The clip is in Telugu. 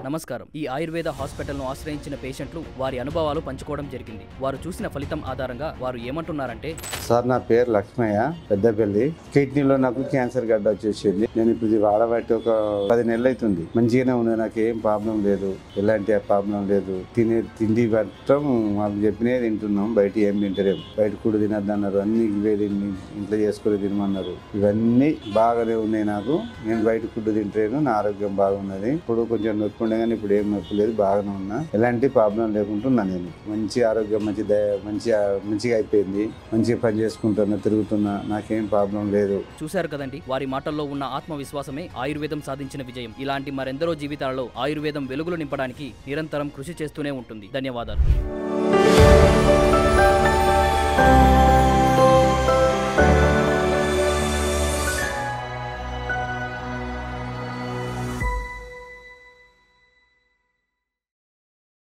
నమస్కారం. ఈ ఆయుర్వేద హాస్పిటల్ను ఆశ్రయించిన పేషెంట్లు వారి అనుభవాలు పంచుకోవడం జరిగింది. వారు చూసిన ఫలితం ఆధారంగా వారు ఏమంటున్నారంటే, సార్ నా పేరు లక్ష్మయ్య, పెద్దపల్లి. కిడ్నీలో నాకు క్యాన్సర్ గడ్డ వచ్చేసింది. నేను ఇప్పుడు ఇది వాడబట్టి ఒక 10 నెలలు అవుతుంది. మంచిగానే ఉంది, నాకు ఏం ప్రాబ్లం లేదు, ఎలాంటి ప్రాబ్లం లేదు. తిండి మాత్రం మాకు చెప్పినే తింటున్నాం, బయట ఏం తింటలేము. బయట కూడా తినద్దు అన్నారు, అన్ని ఇవే ఇంట్లో చేసుకుని తినమన్నారు. ఇవన్నీ బాగానే ఉన్నాయి నాకు. నేను బయట ఫుడ్ తింటలేను, నా ఆరోగ్యం బాగున్నది. ఇప్పుడు కొంచెం నొప్పి ఉండే కానీ ఇప్పుడు ఏం నొప్పి లేదు, బాగానే ఉన్నా. ఎలాంటి ప్రాబ్లం లేకుంటున్నా. నేను మంచి ఆరోగ్యం, మంచిగా అయిపోయింది. మంచిగా పని చేసుకుంటున్నా, తిరుగుతున్నా, నాకేం ప్రాబ్లం లేదు. చూశారు కదండి, వారి మాటల్లో ఉన్న ఆత్మవిశ్వాసమే ఆయుర్వేదం సాధించిన విజయం. ఇలాంటి మరెందరో జీవితాలలో ఆయుర్వేదం వెలుగులు నింపడానికి నిరంతరం కృషి చేస్తూనే ఉంటుంది. ధన్యవాదాలు.